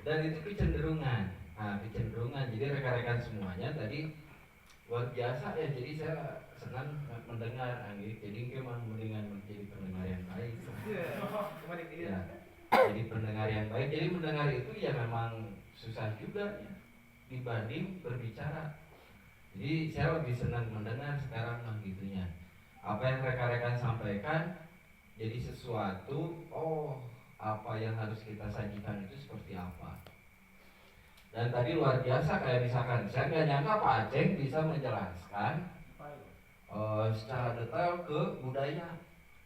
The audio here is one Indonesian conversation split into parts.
Dan itu kecenderungan. Nah, kecenderungan. Jadi rekan-rekan semuanya tadi luar biasa ya. Jadi saya senang mendengar Anggi. Jadi memang mendingan menjadi pendengar yang baik. Ya. Jadi pendengar yang baik. Jadi mendengar itu ya memang susah juga ya, dibanding berbicara. Jadi saya lebih senang mendengar sekarang gitunya. Apa yang rekan-rekan sampaikan jadi sesuatu, apa yang harus kita sajikan itu seperti apa. Dan tadi luar biasa, kayak misalkan saya nggak nyangka Pak Aceh bisa menjelaskan secara detail ke budaya.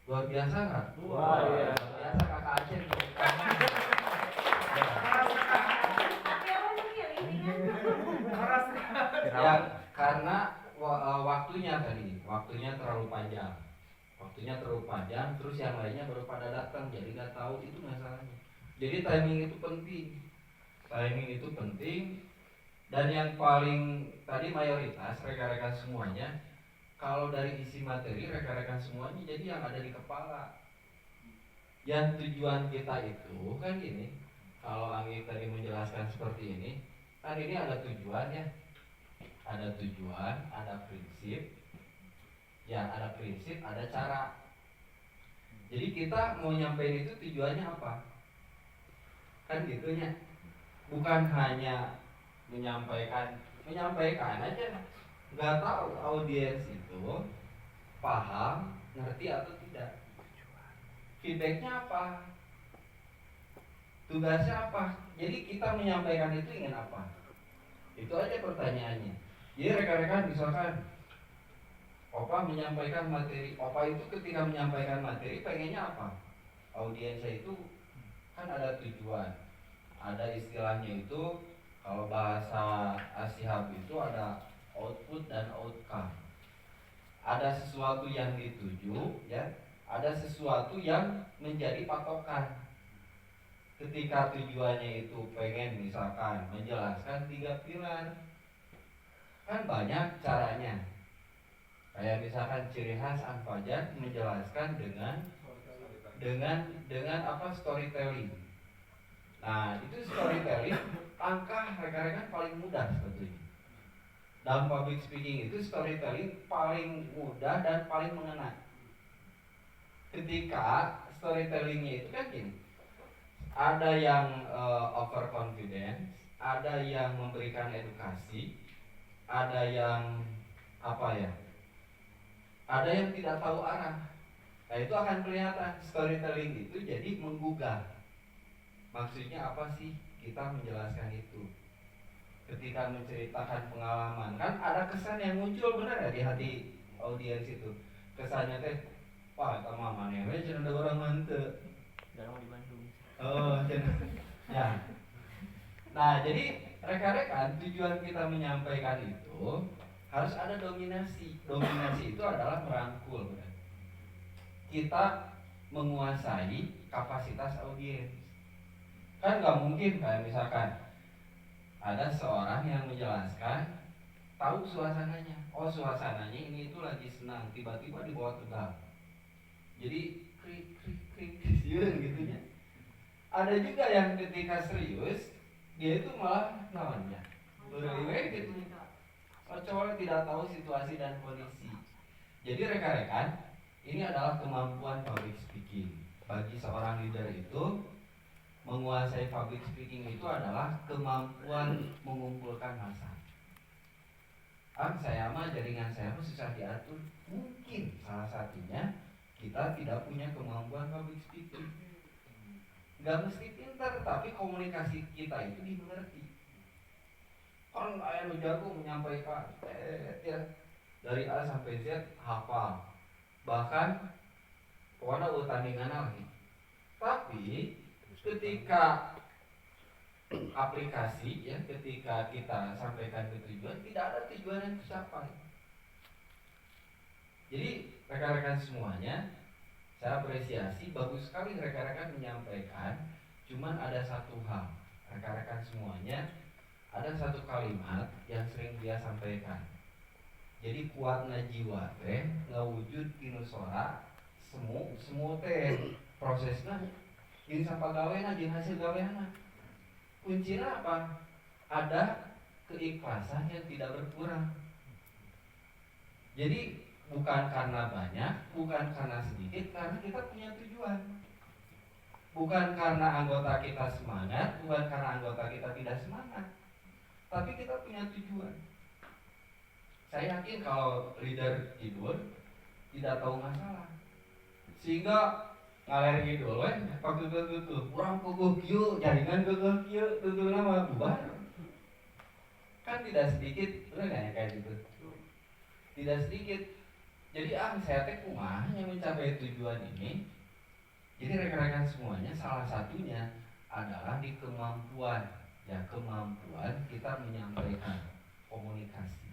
Luar biasa nggak? Luar biasa Kakak Aceh. Ya, karena waktunya terlalu panjang. Terus yang lainnya baru pada datang, jadi nggak tahu itu masalahnya. Jadi timing itu penting. Dan yang paling tadi mayoritas rekan-rekan semuanya, kalau dari isi materi rekan-rekan semuanya jadi yang ada di kepala. Yang tujuan kita itu kan gini, kalau Anggi tadi menjelaskan seperti ini, kan ini ada tujuan ya. Ada tujuan, ada prinsip. Ya, ada prinsip, ada cara. Jadi kita mau nyampein itu tujuannya apa? Kan gitunya. Bukan hanya menyampaikan aja. Nggak tahu audiens itu paham, ngerti atau tidak. Feedbacknya apa? Tugasnya apa? Jadi kita menyampaikan itu ingin apa? Itu aja pertanyaannya. Jadi rekan-rekan misalkan Opa menyampaikan materi, Opa itu ketika menyampaikan materi pengennya apa? Audiensnya itu kan ada tujuan. Ada istilahnya itu, kalau bahasa Ashab itu ada output dan outcome. Ada sesuatu yang dituju, ya, ada sesuatu yang menjadi patokan. Ketika tujuannya itu pengen misalkan menjelaskan 3 pilar, kan banyak caranya. Kayak misalkan ciri khas Al-Fajar menjelaskan dengan apa, storytelling. Nah, itu storytelling langkah rekan-rekan paling mudah sebetulnya. Dalam public speaking itu storytelling paling mudah dan paling mengena. Ketika storytellingnya itu kan gini, ada yang overconfidence, ada yang memberikan edukasi, ada yang ada yang tidak tahu arah. Nah, itu akan kelihatan storytelling itu jadi menggugah. Maksudnya apa sih kita menjelaskan itu? Ketika menceritakan pengalaman, kan ada kesan yang muncul benar ya di hati audiens itu. Kesannya teh, wah sama mana ya, jangan ada orang mantep. Dalam di Bandung. Ya. Nah, jadi rekan-rekan, tujuan kita menyampaikan itu harus ada dominasi. Dominasi itu adalah merangkul. Kita menguasai kapasitas audiens. Kan nggak mungkin kayak misalkan ada seorang yang menjelaskan, tahu suasananya. Oh, suasananya ini itu lagi senang, tiba-tiba dibawa tegang. Jadi krik gitu ya. Ada juga yang ketika serius, dia itu malah namanya berlewe gitu. Soalnya tidak tahu situasi dan kondisi. Jadi rekan-rekan, ini adalah kemampuan public speaking. Bagi seorang leader itu, menguasai public speaking itu adalah kemampuan mengumpulkan massa. Jaringan saya susah diatur. Mungkin salah satunya kita tidak punya kemampuan public speaking. Gak mesti pintar, tapi komunikasi kita itu dimengerti. Kan ayah lu jago menyampaikan ya, dari A sampai Z hafal. Bahkan pokoknya tandingan lagi. Tapi ketika aplikasi ya, ketika kita sampaikan ke tujuan, tidak ada tujuan yang tercapai. Jadi rekan-rekan semuanya, saya apresiasi, bagus sekali rekan-rekan menyampaikan. Cuman ada satu hal, rekan-rekan semuanya, ada satu kalimat yang sering dia sampaikan. Jadi kuatna jiwa teh ngawujud kinusora semu teh prosesnya jadi sampai gaweana jeung hasil gaweana. kuncinya apa? Ada keikhlasan yang tidak berkurang. Jadi bukan karena banyak, bukan karena sedikit, karena kita punya tujuan. Bukan karena anggota kita semangat, bukan karena anggota kita tidak semangat, tapi kita punya tujuan. Saya yakin kalau leader tidur tidak tahu masalah, sehingga ngalir gitu loh, waktu itu kurang kukuh kieu, jaringan kukuh kieu, tutur nama bubar. Kan tidak sedikit, benar nggak ya kayak gitu? Tidak sedikit. Jadi saya teh kumaha yang mencapai tujuan ini. Jadi rekan-rekan semuanya, salah satunya adalah di kemampuan, ya kemampuan kita menyampaikan komunikasi.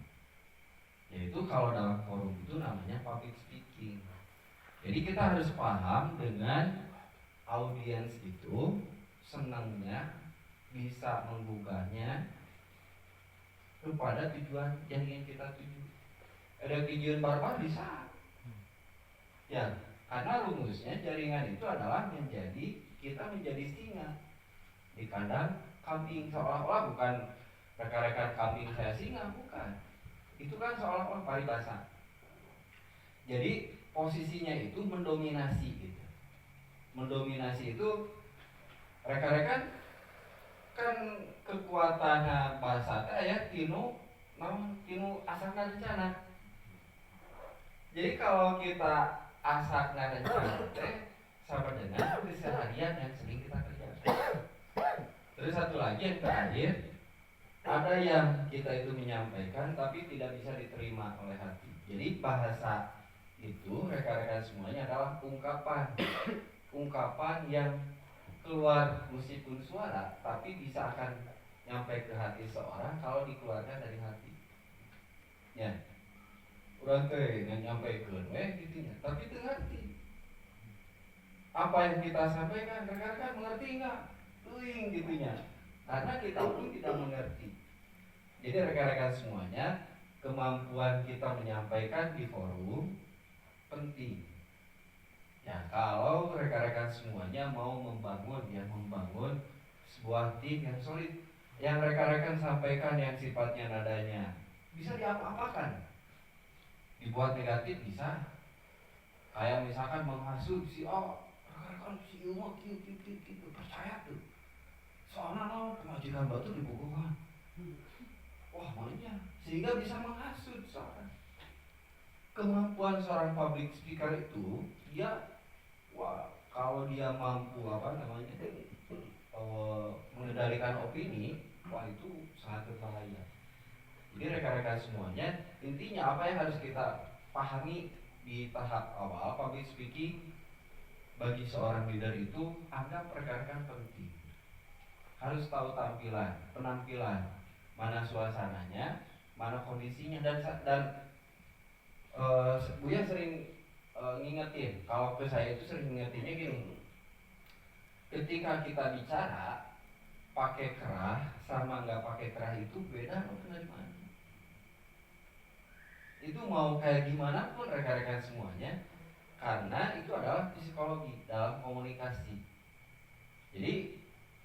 Yaitu kalau dalam forum itu namanya public speaking. Jadi kita harus paham dengan audiens itu senangnya bisa menggugahnya kepada tujuan yang ingin kita tuju. Ada tujuan barbar bisa. Ya, karena rumusnya jaringan itu adalah kita menjadi singa di kandang kambing, seolah-olah bukan rekan-rekan kambing saya singa, bukan. Itu kan seolah-olah paribasa. Jadi posisinya itu mendominasi gitu. Mendominasi itu rekan-rekan kan kekuatan bahasa teh ya tinu asakna rencana. Jadi kalau kita asakna rencana teh sama dengan keseharian yang sering kita kerjakan. Terus satu lagi yang terakhir, ada yang kita itu menyampaikan tapi tidak bisa diterima oleh hati. Jadi bahasa itu rekan-rekan semuanya adalah ungkapan yang keluar meskipun suara tapi bisa akan nyampe ke hati seorang kalau dikeluarkan dari hati. Ya. Urang teh nyampaikeun gitu ya, tapi teu ngerti. Apa yang kita sampaikan rekan-rekan mengerti enggak? Teuing gitunya. Karena kita pun tidak mengerti. Jadi rekan-rekan semuanya, kemampuan kita menyampaikan di forum penting. Ya, kalau rekan-rekan semuanya mau membangun sebuah tim yang solid, yang rekan-rekan sampaikan yang sifatnya nadanya bisa diapa-apakan. Dibuat negatif bisa. Kayak misalkan menghasut si rekan-rekan si ilmu gitu percaya tuh. Soalnya pemajikan batu dibukukan. Wah, maunya sehingga bisa menghasut seorang. Kemampuan seorang public speaker itu kalau dia mampu mengendalikan opini, itu sangat berbahaya. Jadi rekan-rekan semuanya, intinya apa yang harus kita pahami di tahap awal public speaking bagi seorang leader itu, anggap rekan-rekan penting. Harus tahu penampilan, mana suasananya, mana kondisinya, dan Buya sering ngingetin, kalau ke saya itu sering ngingetinnya gini. Ketika kita bicara pakai kerah sama nggak pakai kerah itu beda dari mana? Itu mau kayak gimana pun rekan-rekan semuanya, karena itu adalah psikologi dalam komunikasi. Jadi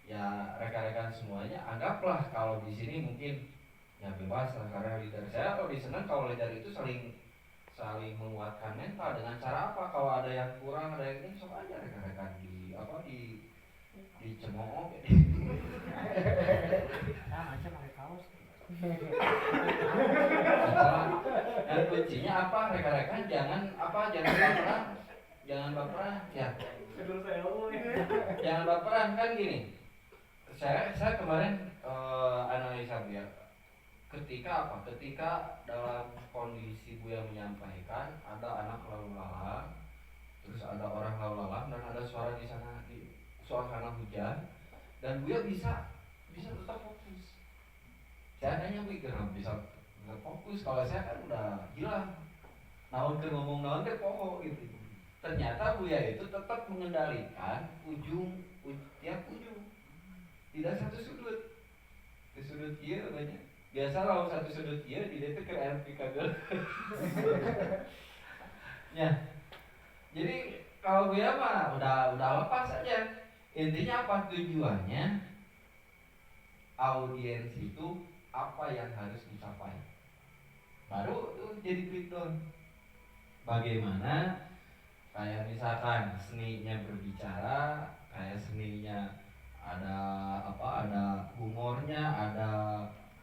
ya rekan-rekan semuanya, anggaplah kalau di sini mungkin ya bebas lah, karena leader saya lebih senang kalau leader itu saling menguatkan mental. Dengan cara apa? Kalau ada yang kurang, ada yang ini, sok aja rekan-rekan dicemooh gitu. Macam pakai kaos. Dan kuncinya apa rekan-rekan? Jangan baperan ya. Jangan baperan, kan gini. Saya kemarin analisa ya. Ketika dalam kondisi Buya menyampaikan, ada anak lalu lalang, terus ada orang lalu lalang, dan ada suara di sana, di suasana hujan, dan Buya bisa tetap fokus. Saya hanya mikir bisa fokus. Kalau saya kan udah gila, naon ke ngomong naon ke pokok gitu. Ternyata Buya itu tetap mengendalikan tiap ujung, tidak satu sudut. Di sudut iya banyak. Biasa kalau satu sudut iya di itu ke RP kagel. Ya. Jadi kalau Buya mah udah lepas aja. Intinya apa tujuannya? audiens itu apa yang harus dicapai. Baru tuh jadi breakdown. Bagaimana kayak misalkan seninya berbicara, kayak seninya ada humornya, ada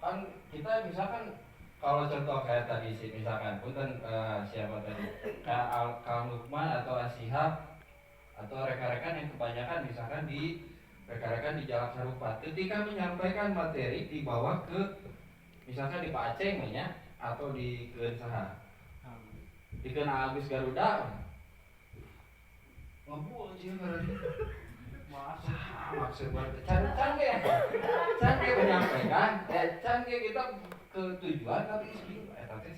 kan kita misalkan kalau contoh kayak tadi sih misalkan punten siapa tadi kayak Al Lukman atau Ashihab atau rekan-rekan yang kebanyakan misalkan di rekan-rekan di Jalak Harupat ketika menyampaikan materi dibawa ke misalkan di Pak Aceh atau di Keun Saha di Keun Agus Garuda ngebuat sih berarti maksud canggih menyampaikan canggih kita ke tujuan tapi tapi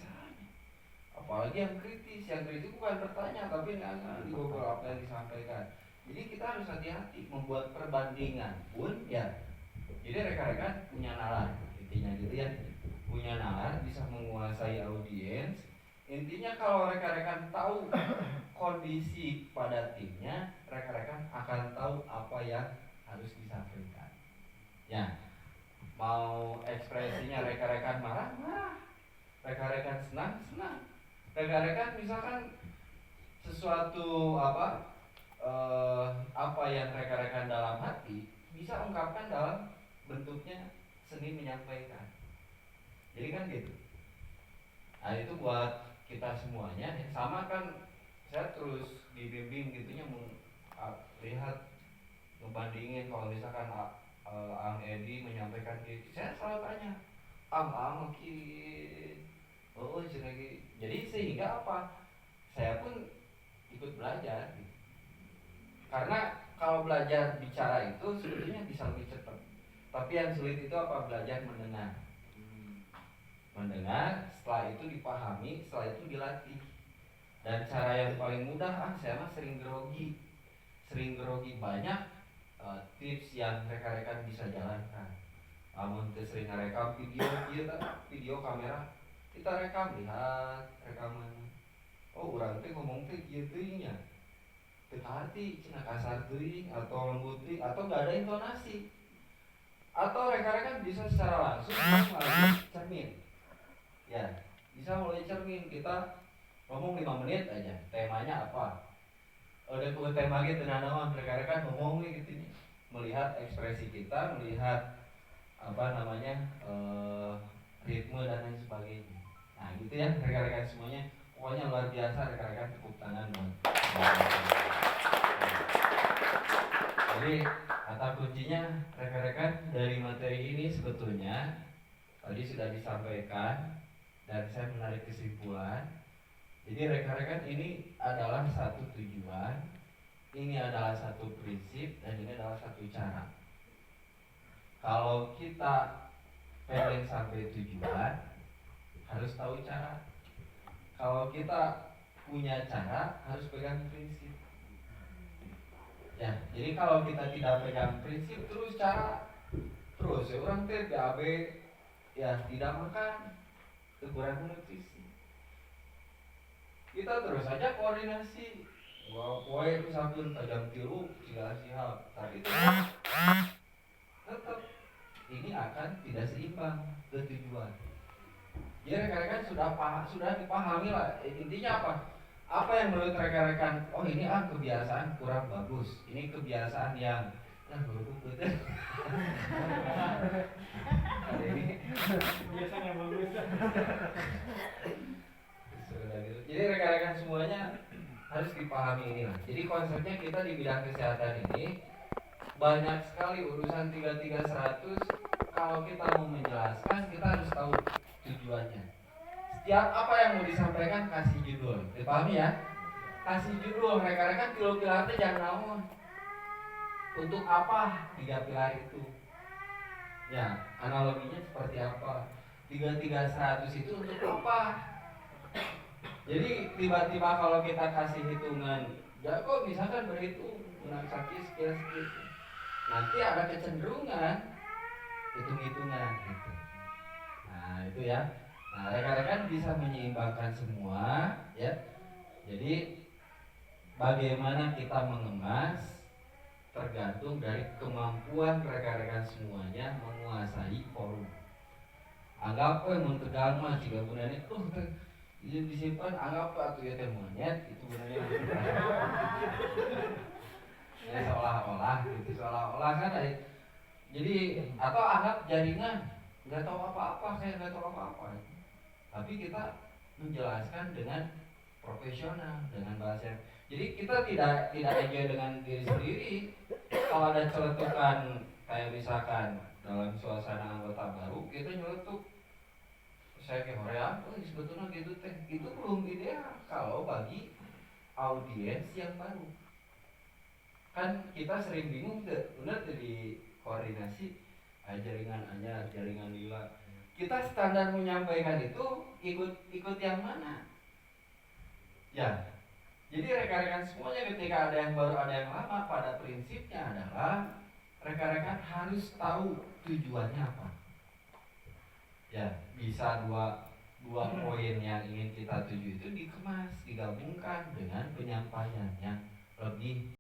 apalagi yang kritis bukan bertanya tapi nggak di beberapa apa yang disampaikan. Jadi kita harus hati-hati membuat perbandingan pun ya. Jadi rekan-rekan punya nalar intinya gitu ya, punya nalar bisa menguasai audiens. Intinya kalau rekan-rekan tahu kondisi pada timnya, rekan-rekan akan tahu apa yang harus disampaikan. Ya, mau ekspresinya rekan-rekan marah, rekan-rekan senang, rekan-rekan misalkan sesuatu apa yang rekan-rekan dalam hati bisa ungkapkan dalam bentuknya seni menyampaikan. Jadi kan gitu. Nah itu buat kita semuanya sama kan. Saya terus dibimbing gitunya lihat ngebandingin kalau misalkan Ang Edi menyampaikan gitu, saya selalu tanya Ang jadi sehingga apa saya pun ikut belajar gitu. Karena kalau belajar bicara itu sebetulnya bisa lebih cepat, tapi yang sulit itu apa belajar mendengar setelah itu dipahami, setelah itu dilatih. Dan cara yang paling mudah saya mah sering grogi banyak tips yang rekan-rekan bisa jalankan. Namun sering rekam video kamera kita rekam, lihat rekaman. Oh urang teh ngomong teh kieu teuing nya. Teu hati cenah kasar teuing atau lembut teuing atau enggak ada intonasi. Atau rekan-rekan bisa secara langsung melalui cermin. Ya, bisa melalui cermin kita ngomong 5 menit aja, temanya apa? Udah ke tema gitu, nah rekan-rekan ngomong gitu nih, melihat ekspresi kita, melihat ritme dan lain sebagainya. Nah gitu ya rekan-rekan semuanya, pokoknya luar biasa rekan-rekan, tepuk tangan dong. Jadi kata kuncinya rekan-rekan dari materi ini sebetulnya tadi sudah disampaikan dan saya menarik kesimpulan. Jadi rekan-rekan ini adalah satu tujuan, ini adalah satu prinsip, dan ini adalah satu cara. Kalau kita pengen sampai tujuan, harus tahu cara. Kalau kita punya cara, harus pegang prinsip. Ya, jadi kalau kita tidak pegang prinsip terus cara, terus ya orang teh BAB ya tidak makan, kekurangan nutrisi. Kita terus saja koordinasi. Wah, poe misalkan tajam tilu segala siap, tapi tetap ini akan tidak seimbang ke tujuan. Jadi rekan-rekan sudah dipahami lah intinya apa? Apa yang menurut rekan-rekan? Oh ini kebiasaan kurang bagus. Ini kebiasaan yang betul. Ini kebiasaan yang bagus. Jadi rekan-rekan semuanya harus dipahami ini lah. Jadi konsepnya kita di bidang kesehatan ini banyak sekali urusan 3300. Kalau kita mau menjelaskan kita harus tahu tujuannya. Setiap apa yang mau disampaikan kasih judul. Dipahami ya? Kasih judul rekan-rekan pilar jangan naon. Untuk apa 3 pilar itu? Ya, analoginya seperti apa? 3300 itu untuk apa? Jadi tiba-tiba kalau kita kasih hitungan, ya kok misalkan berhitung menang sakit sekian, nanti ada kecenderungan hitung-hitungan gitu. Nah itu ya. Nah rekan-rekan bisa menyeimbangkan semua ya. Jadi bagaimana kita mengemas tergantung dari kemampuan rekan-rekan semuanya menguasai forum. Anggap mun tegal mah jika gunanya izin disimpan, anggap atuh ya teh monyet itu gunanya. Ya seolah-olah gitu, seolah-olah kan jadi atau anggap jaringan nggak tahu apa-apa, saya nggak tahu apa-apa. Tapi kita menjelaskan dengan profesional, dengan bahasa. Jadi kita tidak enjoy dengan diri sendiri. Kalau ada celetukan kayak misalkan dalam suasana anggota baru, kita nyeletuk saya ke Korea, sebetulnya gitu teh, itu belum ideal kalau bagi audiens yang baru. Kan kita sering bingung deh, bener di koordinasi jaringan anyar, jaringan lila. Kita standar menyampaikan itu ikut yang mana? Ya, jadi rekan-rekan semuanya ketika ada yang baru ada yang lama, pada prinsipnya adalah rekan-rekan harus tahu tujuannya apa. Ya, bisa dua poin yang ingin kita tuju itu dikemas, digabungkan dengan penyampaian yang lebih